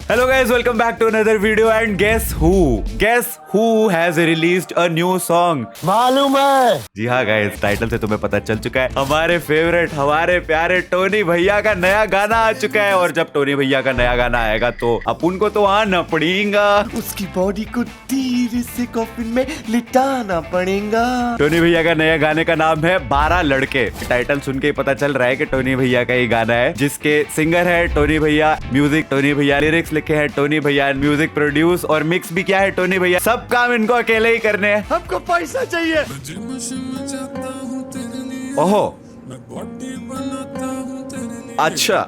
Hello guys, welcome back to another video and guess who has released a new song? मालूम है। जी हाँ guys, title से तुम्हें पता चल चुका है। हमारे फेवरेट, हमारे प्यारे टोनी भैया का नया गाना आ चुका है और जब टोनी भैया का नया गाना आएगा तो अपन को तो आना पड़ेगा, उसकी बॉडी को धीरे से कॉफिन में लिटाना पड़ेगा। टोनी भैया का नया गाने का नाम है 12 लड़के। टाइटल सुन के ही पता चल रहा है कि टोनी भैया का ये गाना है, जिसके सिंगर है टोनी भैया, म्यूजिक टोनी भैया, लिरिक्स लिखे हैं टोनी भैया, म्यूजिक प्रोड्यूस और मिक्स भी किया है टोनी भैया। सब काम इनको अकेले ही करने हैं। हमको पैसा चाहिए। ओहो, अच्छा,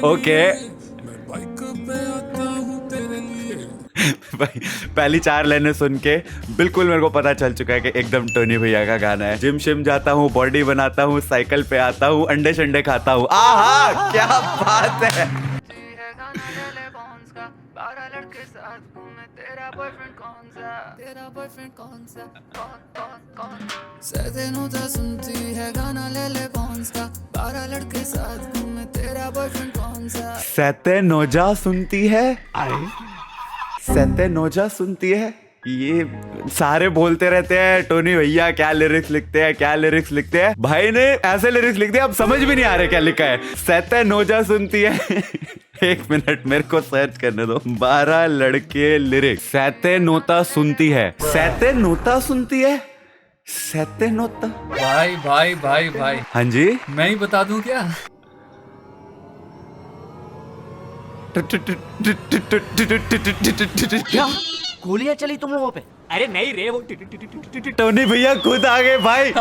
ओके। भाई पहली 4 लाइनें सुन के बिल्कुल मेरे को पता चल चुका है कि एकदम टोनी भैया का गाना है। जिम शिम जाता हूँ, बॉडी बनाता हूँ, साइकिल पे आता हूँ, अंडे शंडे खाता हूँ। आहा, क्या बात है। तेरा बॉयफ्रेंड कौन सा सैतेनोदा सुनती है गाना ले ले पॉन्स का 12 लड़के साथ घूमे तेरा बॉयफ्रेंड कौन सा सैतेनोजा सुनती है, सैतेनोजा सुनती है। ये सारे बोलते रहते हैं टोनी भैया क्या लिरिक्स लिखते हैं, क्या लिरिक्स लिखते हैं। भाई ने ऐसे लिरिक्स लिख दिए अब समझ भी नहीं आ रहे क्या लिखा है। सैतेनोजा सुनती है। एक मिनट मेरे को सर्च करने दो। 12 लड़के लिरिक्स। सैतेनोता सुनती है, सैतेनोता सुनती है, सैतेनोता। भाई भाई भाई भाई, हाँ जी, मैं ही बता दूं क्या? क्या गोलियां चली तुम लोगों पे? अरे नहीं रे, वो टोनी भैया खुद आ गए भाई।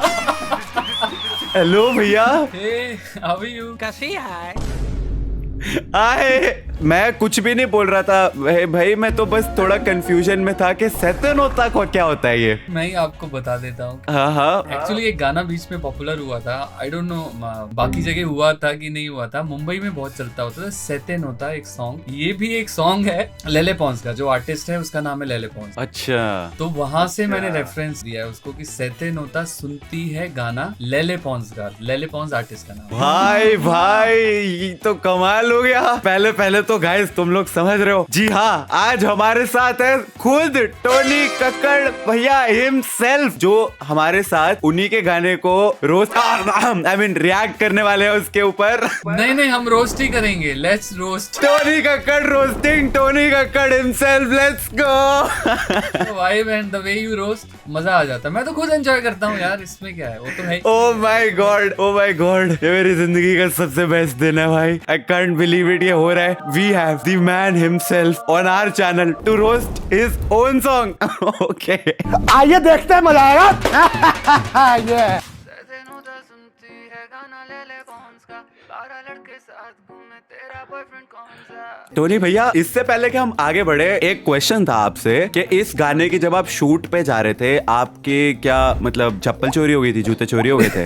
हेलो भैया, हे हाउ आर यू? कैसी है? आए, मैं कुछ भी नहीं बोल रहा था भाई, मैं तो बस थोड़ा कंफ्यूजन में था कि सैतेनोता को क्या होता है ये। मैं ही आपको बता देता हूँ। हाँ हाँ, एक्चुअली एक गाना बीच में पॉपुलर हुआ था, आई डोंट नो बाकी जगह हुआ था कि नहीं हुआ था, मुंबई में बहुत चलता होता था सैतेनोता एक सॉन्ग। ये भी एक सॉन्ग है लेले पॉन्स का, जो आर्टिस्ट है उसका नाम है लेले पॉन्स। अच्छा, तो वहां से मैंने रेफरेंस दिया है उसको कि सैतेनोता सुनती है गाना लेले पॉन्स का, लेले पॉन्स आर्टिस्ट का नाम। भाई ये तो कमाल हो गया। पहले तो गाइस तुम लोग समझ रहे हो, जी हाँ, आज हमारे साथ है खुद टोनी कक्कड़ भैया हिमसेल्फ, जो हमारे साथ उन्हीं के गाने को रोस्ट रिएक्ट करने वाले हैं उसके ऊपर। नहीं, हम रोस्ट ही करेंगे, let's roast. Tony Kakkar roasting Tony Kakkar himself, let's go. Vibe and the way you roast, मजा आ जाता है। मैं तो खुद एंजॉय करता हूँ यार, इसमें क्या है, वो तो है। ओ माय गॉड, ये मेरी जिंदगी का सबसे बेस्ट दिन है भाई। आई कांट बिलीव इट, ये हो रहा है। We have the man himself on our channel to roast his own song. Okay, आइए देखते हैं, मजा आएगा। ये सैतेनोदा सुनती है गाना ले ले पॉन्स का 12 लड़के साथ घूमे तेरा बॉयफ्रेंड कौन सा। टोनी भैया, इससे पहले कि हम आगे बढ़े, एक क्वेश्चन था आपसे कि इस गाने की जब आप शूट पे जा रहे थे, आपके क्या मतलब चप्पल चोरी हो गई थी, जूते चोरी हो गए थे?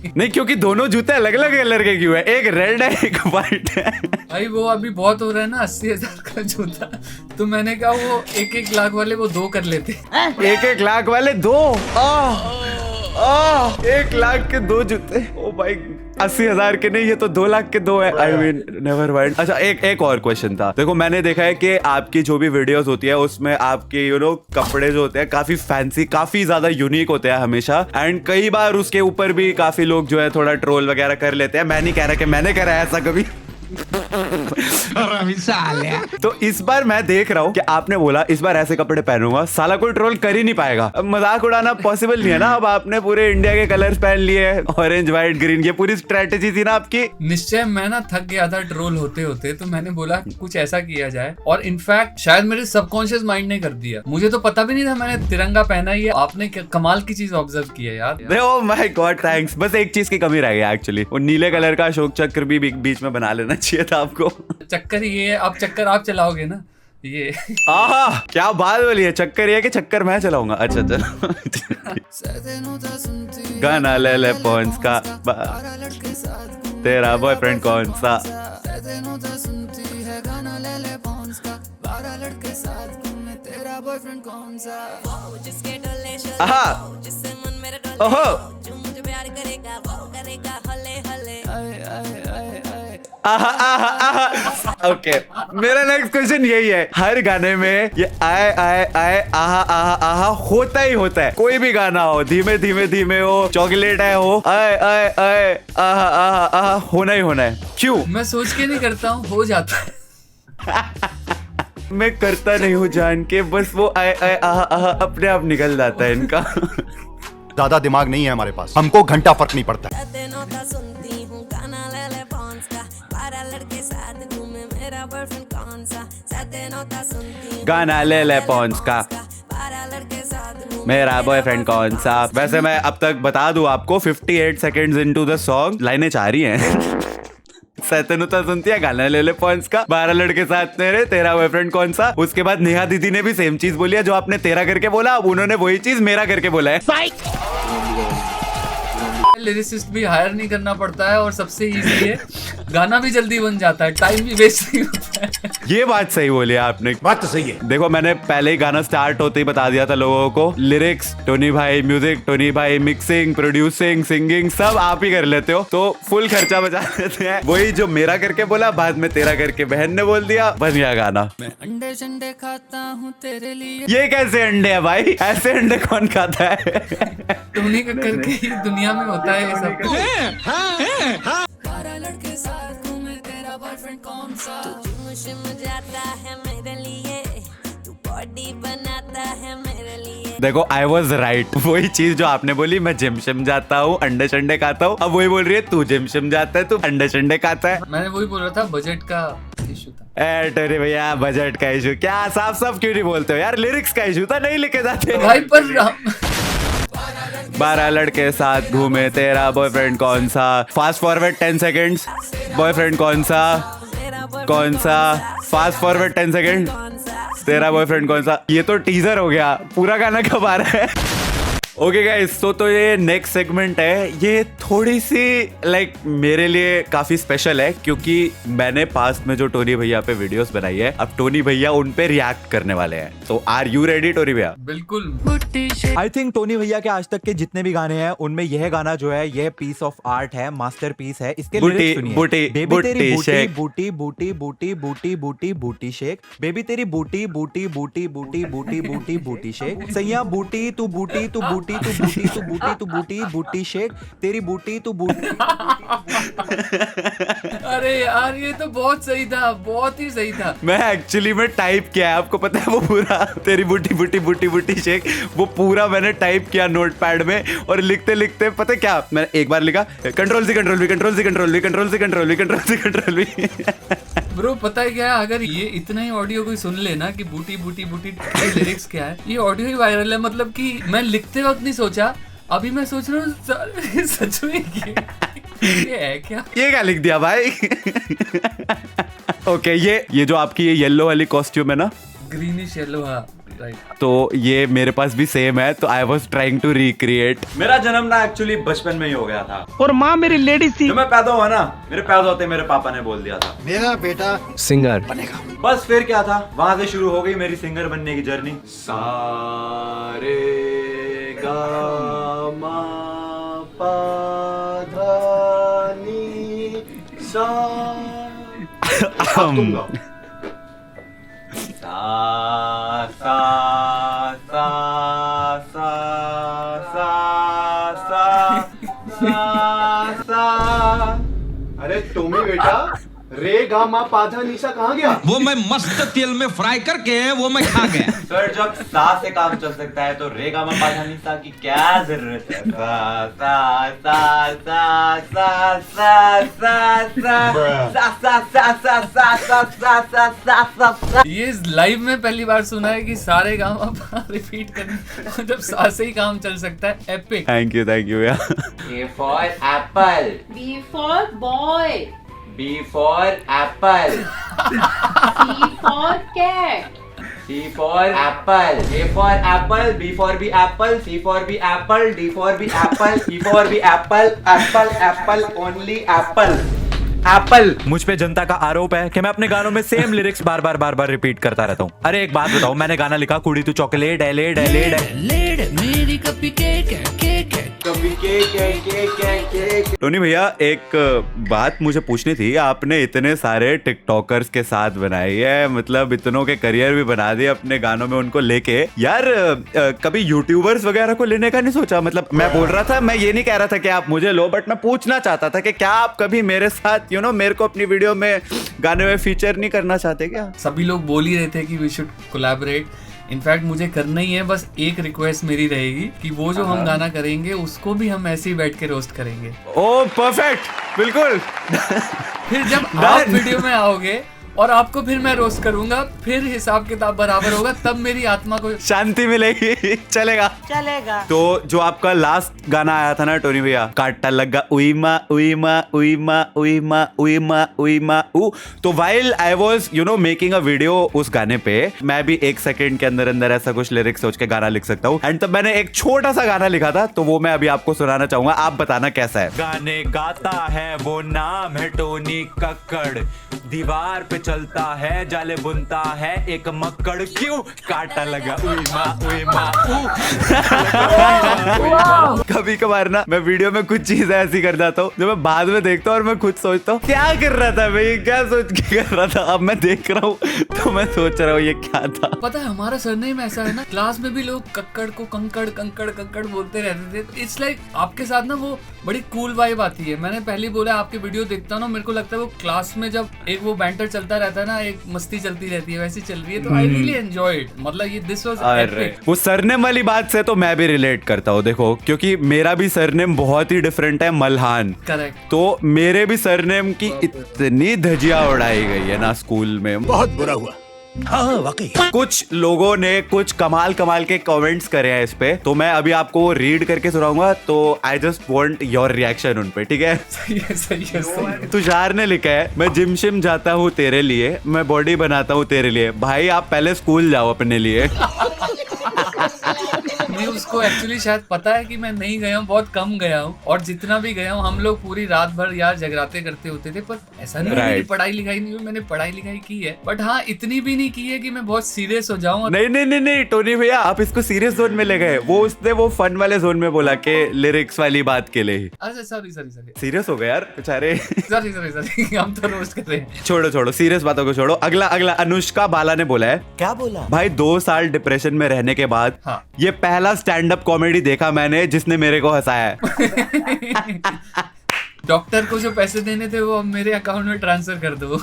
नहीं, क्योंकि दोनों जूते अलग अलग कलर के क्यों है? एक रेड है, एक व्हाइट है। भाई वो अभी बहुत हो रहा है ना, 80,000 का जूता, तो मैंने कहा वो 1-1 लाख वाले वो 2 कर लेते। 1-1 लाख वाले 2? 1 लाख के 2 जूते? ओ भाई, 80,000 के नहीं, ये तो 2 लाख के 2 है। I mean never mind. अच्छा, एक और क्वेश्चन था। देखो, मैंने देखा है कि आपकी जो भी वीडियोस होती है उसमें आपके कपड़े जो होते हैं काफी फैंसी, काफी ज्यादा यूनिक होते हैं हमेशा, एंड कई बार उसके ऊपर भी काफी लोग जो है थोड़ा ट्रोल वगैरह कर लेते हैं। मैं नहीं कह रहा कि मैंने करा है ऐसा कभी। तो इस बार मैं देख रहा हूँ कि आपने बोला इस बार ऐसे कपड़े पहनूंगा, साला कोई ट्रोल कर ही नहीं पाएगा। अब मजाक उड़ाना पॉसिबल नहीं है ना। अब आपने पूरे इंडिया के कलर्स पहन लिए, ऑरेंज व्हाइट ग्रीन, ये पूरी स्ट्रेटेजी थी ना आपकी। निश्चय मैं ना थक गया था ट्रोल होते होते, तो मैंने बोला कुछ ऐसा किया जाए, और इनफैक्ट शायद मेरे सबकॉन्शियस माइंड ने कर दिया, मुझे तो पता भी नहीं था मैंने तिरंगा पहना ही है। आपने कमाल की चीज ऑब्जर्व की है यार। Oh my God, thanks. बस एक चीज की कमी रह गई एक्चुअली, वो नीले कलर का अशोक चक्र भी बीच में बना लेना चाहिए था आपको। चक्कर ये है, अब चक्कर आप चलाओगे ना ये। आहा, क्या बात बोली है। चक्कर ये कि चक्कर मैं चलाऊंगा। अच्छा चलो। सैतेनोदा सुनती है गाना ले ले पॉन्स का 12 लड़के साथ घूमे तेरा बॉयफ्रेंड कौन सा। सैतेनोदा सुनती है गाना ले ले पॉन्स का 12 लड़के साथ घूमे तेरा बॉयफ्रेंड कौन सा। जिसके डोले आहा, जिससे मन मेरा डोले, ओहो, जो मुझे प्यार करेगा वो करेगा हले हले। आए आए आए आए ओके, मेरा नेक्स्ट क्वेश्चन यही है, हर गाने में ये आए आए आए आहा आहा आहा होता ही होता है। कोई भी गाना हो, धीमे धीमे धीमे हो, चॉकलेट है हो, आए आए आए आहा आहा आहा होना ही होना है। क्यों? मैं सोच के नहीं करता हूँ, हो जाता है। मैं करता नहीं हूँ जान के, बस वो आए आए आहा आहा अपने आप निकल जाता है इनका। ज्यादा दिमाग नहीं है हमारे पास, हमको घंटा फर्क नहीं पड़ता। नोता सुनती हूँ गाना ले ले पॉन्स का, 12 लड़के साथ घूमे मेरा बॉयफ्रेंड कौन सा। सदे नोता सुनती हूँ गाना ले ले पॉन्स का, 12 लड़के साथ घूमे मेरा बॉयफ्रेंड कौन सा। वैसे मैं अब तक बता दूं आपको, 58 सेकंड्स इनटू द सॉन्ग लाइनें चाह रही हैं। सैतनुता सुनती है, गाना ले ले पॉन्स का, 12 लड़के साथ मेरे, तेरा बॉयफ्रेंड कौन सा। उसके बाद नेहा दीदी ने भी सेम चीज बोली है, जो आपने तेरा करके बोला, अब उन्होंने वही चीज मेरा करके बोला है। लिरिसिस्ट भी हायर नहीं करना पड़ता है और सबसे इजी है, गाना भी जल्दी बन जाता है, टाइम भी वेस्ट नहीं होता है। ये बात सही बोली आपने। बात तो सही है। देखो, मैंने पहले ही गाना स्टार्ट होते ही बता दिया था लोगों को, लिरिक्स टोनी भाई, म्यूजिक टोनी भाई, मिक्सिंग, प्रोड्यूसिंग, सिंगिंग सब आप ही कर लेते हो, तो फुल खर्चा बचा लेते हैं। वही जो मेरा करके बोला, बाद में तेरा करके बहन ने बोल दिया, बन गया गाना। मैं अंडे शंडे खाता हूँ तेरे लिए। ये कैसे अंडे है भाई? ऐसे अंडे कौन खाता है? टोनी का करके ही दुनिया में होता है ये सब। 12 लड़के साथ घूमे तेरा बॉयफ्रेंड कौन सा। जुम शिम जाता है मेरे लिए, तू बॉडी बनाता है मेरे लिए। देखो, आई वॉज राइट। वही चीज जो आपने बोली, मैं जिम शिम जाता हूँ, अंडे शंडे खाता हूँ, अब वही बोल रही है तू जिम शिम जाता है, तू अंडे शंडे खाता है। मैंने वही बोल रहा था, बजट का इशू था। ए टोनी भैया, बजट का इशू क्या? साफ साफ क्यों नहीं बोलते हो यार? लिरिक्स का इशू था, नहीं लिखे जाते भाई पर 12 लड़के साथ घूमे तेरा बॉयफ्रेंड कौन सा। फास्ट फॉरवर्ड 10 सेकेंड्स, बॉयफ्रेंड कौन सा कौन सा। फास्ट फॉरवर्ड 10 सेकेंड, तेरा बॉयफ्रेंड कौन सा। ये तो टीजर हो गया, पूरा गाना कब आ रहा है? ओके गाइस, तो ये नेक्स्ट सेगमेंट है। ये थोड़ी सी लाइक मेरे लिए काफी स्पेशल है, क्योंकि मैंने पास्ट में जो टोनी भैया पे वीडियोस बनाई है, अब टोनी भैया उन पे रिएक्ट करने वाले हैं। तो आर यू रेडी टोनी भैया? बिल्कुल। आई थिंक टोनी भैया के आज तक के जितने भी गाने हैं, उनमें यह गाना जो है, यह पीस ऑफ आर्ट है, मास्टर पीस है। इसके लिरिक्स सुनिए। बेबी तेरी शेक, बूटी बूटी बूटी बूटी बूटी बूटी शेक, बेबी तेरी बूटी बूटी बूटी बूटी बूटी बूटी बूटी शेक, सैया बूटी तू बूटी तू बूटी तू बूटी तू बूटी तू बूटी बूटी शेक, तेरी बूटी तू बूटी। अरे यार, ये तो बहुत सही था, बहुत ही सही था। मैं एक्चुअली में टाइप किया है, आपको पता है वो पूरा तेरी बूटी बूटी बूटी बूटी शेक, वो पूरा मैंने टाइप किया नोटपैड में। और लिखते लिखते पता है क्या, मैंने एक बार लिखा control C control V control C control V control C control V control C control V. Bro पता है क्या, अगर ये इतना ही ऑडियो कोई सुन लेना कि बूटी बूटी बूटी लिरिक्स क्या है, ये ऑडियो ही वायरल है। मतलब कि मैं लिखते वक्त नहीं सोचा, अभी मैं सोच रहा हूँ सच में ये है क्या? ये क्या लिख दिया भाई? ओके, ये जो आपकी ये येलो वाली कॉस्ट्यूम है ना, ग्रीनिश येलो, हाँ राइट। तो ये मेरे पास भी सेम है, तो I was trying to recreate. मेरा जन्म ना एक्चुअली बचपन में ही हो गया था, और माँ मेरी लेडी थी। जब मैं पैदा हुआ ना, मेरे पैदा होते मेरे पापा ने बोल दिया था मेरा बेटा सिंगर बनेगा। बस फिर क्या था, वहां से शुरू हो गई मेरी सिंगर बनने की जर्नी। सारे गामा पा धा नी सा सा सा सा सा। अरे टोमी बेटा, रे गा मा पाधा निशा कहाँ गया? वो मैं मस्त तेल में फ्राई करके वो मैं खा गया। सर, जब सा से काम चल सकता है तो रे गा मा पा धा नी सा की क्या जरूरत है? सा सा सा सा सा सा सा सा सा सा। ये लाइव में पहली बार सुना है कि सारे गाँव आप रिपीट करने, जब सा से ही काम चल सकता है। एपिक। थैंक यू यार। A for apple. B for boy. B for apple. C for cat. C for apple. A for apple. B for be apple. C for be apple. D for be apple. E for be apple. Apple, apple, only apple. Apple. मुझ पे जनता का आरोप है कि मैं अपने गानों में सेम लिरिक्स बार बार रिपीट करता रहता हूँ। अरे एक बात बताओ, मैंने गाना लिखा कुड़ी तू चॉकलेट है, लेड है, लेड है। लेड मेरी कपी केक है, केक है। कभी के टोनी भैया एक बात मुझे पूछनी थी। आपने इतने सारे टिकटॉकर्स के साथ बनाई है, मतलब इतनों के करियर भी बना दिए अपने गानों में उनको लेके। यार कभी यूट्यूबर्स वगैरह को लेने का नहीं सोचा? मतलब मैं बोल रहा था, मैं ये नहीं कह रहा था कि आप मुझे लो, बट मैं पूछना चाहता था कि क्या आप कभी मेरे साथ मेरे को अपनी वीडियो में गाने में फीचर नहीं करना चाहते क्या? सभी लोग बोल ही रहे थे कि वी शुड कोलैबोरेट। इनफैक्ट मुझे करना ही है, बस एक रिक्वेस्ट मेरी रहेगी कि वो जो हम गाना करेंगे उसको भी हम ऐसे ही बैठ के रोस्ट करेंगे। ओ परफेक्ट, बिल्कुल। फिर जब आप वीडियो में आओगे और आपको फिर मैं रोस्ट करूंगा, फिर हिसाब किताब बराबर होगा, तब मेरी आत्मा को शांति मिलेगी। चलेगा। तो जो आपका लास्ट गाना आया था ना टोनी भैया, काटा लगा उइमा उइमा उइमा उइमा उइमा उइमा उ, तो while I was making a video उस गाने पे, मैं भी 1 सेकंड के अंदर अंदर ऐसा कुछ लिरिक्स सोच के गाना लिख सकता हूँ। एंड तब मैंने एक छोटा सा गाना लिखा था, तो वो मैं अभी आपको सुनाना चाहूंगा। आप बताना कैसा है। गाने गाता है वो नाम है टोनी कक्कड़, दीवार पे चलता है जाले बुनता है एक मक्कड़, क्यों काटा लगा उइमा उइमा उ। कभी कभार ना मैं वीडियो में कुछ चीजें ऐसी कर जाता हूँ जो मैं बाद में देखता हूँ और मैं खुद सोचता हूँ क्या कर रहा था भाई, क्या सोच के कर रहा था। अब मैं देख रहा हूँ तो मैं सोच रहा हूँ ये क्या था। पता है हमारा सरनेम ऐसा है ना, क्लास में भी लोग कक्कड़ को कंकड़ कंकड़ कंकड़ बोलते रहते थे। इट्स लाइक आपके साथ ना वो बड़ी कूल वाइब आती है। मैंने पहले बोला आपके वीडियो देखता हूँ ना, मेरे को लगता है वो क्लास में जब एक वो बैंटर चलता रहता है ना, एक मस्ती चलती रहती है, वैसी चल रही है। तो आई रियली एंजॉय इट। मतलब ये दिस वाज एपिक। वो सरनेम वाली बात से तो मैं भी रिलेट करता हूँ, देखो क्योंकि मेरा भी सरनेम बहुत ही डिफरेंट है, मल्हान। करेक्ट। तो मेरे भी सरनेम की इतनी धजिया उड़ाई गई है ना स्कूल में, बहुत बुरा हुआ। हाँ वाकई। कुछ लोगों ने कुछ कमाल के कमेंट्स करे हैं इस पे, तो मैं अभी आपको रीड करके सुनाऊंगा। तो I just want your reaction उन पे, ठीक है? सही है। तुषार ने लिखा है, मैं जिम शिम जाता हूँ तेरे लिए, मैं बॉडी बनाता हूँ तेरे लिए। भाई आप पहले स्कूल जाओ अपने लिए। नहीं, उसको एक्चुअली शायद पता है कि मैं नहीं गया हूँ, बहुत कम गया हूँ, और जितना भी गया हूँ हम लोग पूरी रात भर यार जगराते करते होते थे। पर ऐसा नहीं है पढ़ाई लिखाई नहीं हुई, मैंने पढ़ाई लिखाई की है, बट हाँ इतनी भी नहीं की है कि मैं बहुत सीरियस हो जाऊँ। नहीं टोनी भैया आप इसको सीरियस जोन में ले गए। वो उसने वो फन वाले जोन में बोला कि लिरिक्स वाली बात के लिए। अच्छा सॉरी सीरियस हो गए यार बेचारे। सॉरी हम तो रोस्ट कर रहे हैं। छोड़ो सीरियस बातों को छोड़ो। अगला अनुष्का बाला ने बोला है, क्या बोला भाई, 2 साल डिप्रेशन में रहने के बाद हाँ। ये पहला स्टैंड अप कॉमेडी देखा मैंने जिसने मेरे को हंसाया है। डॉक्टर को जो पैसे देने थे वो अब मेरे अकाउंट में ट्रांसफर कर दो।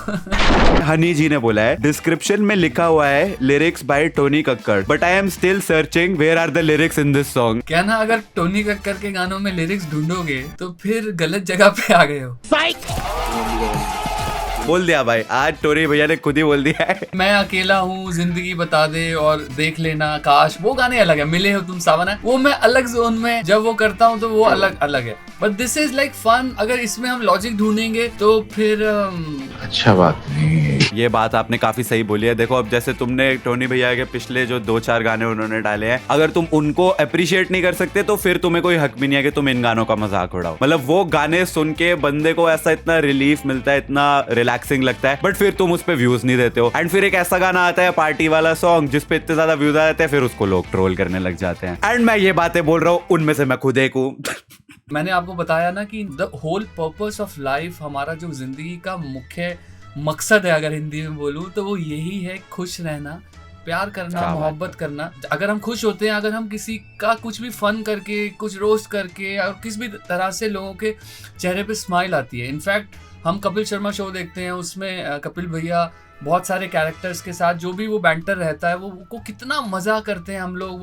हनी जी ने बोला है, डिस्क्रिप्शन में लिखा हुआ है lyrics by Tony Kakkar, but I am still searching where are the lyrics in this song. क्या ना, अगर टोनी कक्कड़ के गानों में लिरिक्स ढूंढोगे तो फिर गलत जगह पे आ गए हो। बोल दिया भाई, आज टोनी भैया ने खुद ही बोल दिया है। मैं अकेला हूँ, जिंदगी बता दे और देख लेना, काश, वो गाने अलग है। मिले हो तुम सावन है, वो मैं अलग जोन में जब वो करता हूँ तो वो अलग है। But this is like fun. अगर इसमें हम लॉजिक ढूंढेंगे तो फिर अच्छा बात नहीं। ये बात आपने काफी सही बोली है। देखो अब जैसे तुमने टोनी भैया के पिछले जो 2-4 गाने उन्होंने डाले हैं, अगर तुम उनको अप्रिशिएट नहीं कर सकते तो फिर तुम्हें कोई हक भी नहीं है कि तुम इन गानों का मजाक उड़ाओ। मतलब वो गाने सुन के बंदे को ऐसा इतना रिलीफ मिलता है, इतना रिलैक्सिंग लगता है, बट फिर तुम उस पे व्यूज नहीं देते हो। एंड फिर एक ऐसा गाना आता है पार्टी वाला सॉन्ग जिसपे इतने ज्यादा व्यूज आ जाते हैं, फिर उसको लोग ट्रोल करने लग जाते हैं। एंड मैं ये बातें बोल रहा हूँ, उनमें से मैं खुद एक हूँ। मैंने आपको बताया ना कि the whole purpose of life, हमारा जो जिंदगी का मुख्य मकसद है, अगर हिंदी में बोलूं तो वो यही है, खुश रहना, प्यार करना, मोहब्बत करना। अगर हम खुश होते हैं, अगर हम किसी का कुछ भी फन करके, कुछ रोस्ट करके, और किसी भी तरह से लोगों के चेहरे पे स्माइल आती है। इनफैक्ट हम कपिल शर्मा शो देखते हैं, उसमें कपिल भैया बहुत सारे कैरेक्टर्स के साथ जो भी वो बैंटर रहता है, वो कितना मजा करते हैं हम लोग।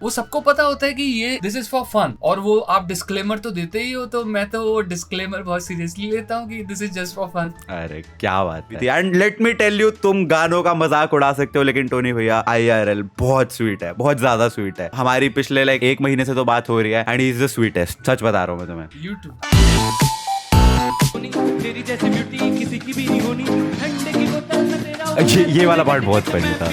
वो सबको पता होता है कि ये दिस इज फॉर फन, और वो आप डिस्क्लेमर तो देते ही हो, तो मैं तो वो डिस्क्लेमर बहुत सीरियसली लेता हूँ कि this is just for fun. अरे क्या बात है। And let me tell you, तुम गानों का मजाक उड़ा सकते हो, लेकिन टोनी भैया IRL बहुत स्वीट है, बहुत ज्यादा स्वीट है। हमारी पिछले 1 महीने से तो बात हो रही है, and he is the sweetest. सच बता रहा हूँ मैं तुम्हें। यूट्यूब तेरी जैसी ब्यूटी किसी की भी नहीं होनी, ठंडे की बोतल में तेरा ये वाला पार्ट बहुत फनी था।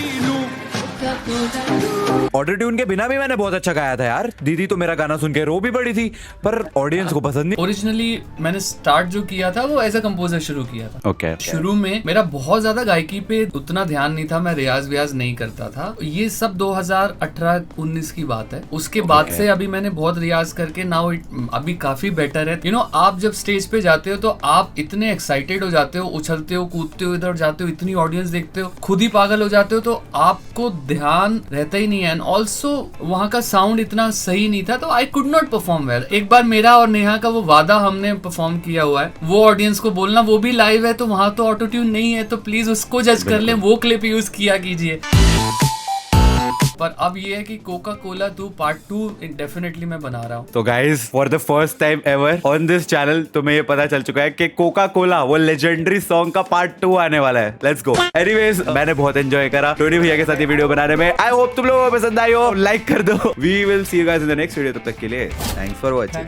ऑटो ट्यून के बिना भी मैंने बहुत अच्छा गाया था यार। दीदी तो मेरा गाना सुन के रो भी पड़ी थी, पर ऑडियंस को पसंद नहीं। ओरिजिनली मैंने स्टार्ट जो किया था वो एज अ कंपोजर शुरू किया था। ओके शुरू में मेरा बहुत ज्यादा गायकी पे उतना ध्यान नहीं था, मैं रियाज व्याज नहीं करता था। ये सब 2018-19 की बात है। उसके बाद से अभी मैंने बहुत रियाज करके नाउ अभी काफी बेटर है। आप जब स्टेज पे जाते हो तो आप इतने एक्साइटेड हो जाते हो, उछलते हो, कूदते हो, इधर जाते हो, इतनी ऑडियंस देखते हो, खुद ही पागल हो जाते हो, तो आपको ध्यान रहता ही नहीं है। एंड ऑल्सो वहाँ का साउंड इतना सही नहीं था, तो I could not perform well. एक बार मेरा और नेहा का वो वादा हमने परफॉर्म किया हुआ है, वो ऑडियंस को बोलना, वो भी लाइव है, तो वहाँ तो ऑटो ट्यून नहीं है, तो प्लीज उसको जज कर लें, वो क्लिप यूज किया कीजिए। पर अब ये है कि कोका कोला 2 पार्ट 2 डेफिनेटली मैं बना रहा हूँ। तो guys for the first time ever on this channel तुम्हें ये पता चल चुका है कि कोका कोला वो लेजेंडरी सॉन्ग का पार्ट 2 आने वाला है। Let's go. एनीवेज मैंने बहुत एंजॉय करा टोनी भैया के साथ ये वीडियो बनाने में। आई होप तुम लोगों को पसंद आई हो, लाइक कर दो। We will see you guys in the next video. तब तक के लिए थैंक्स फॉर वॉचिंग।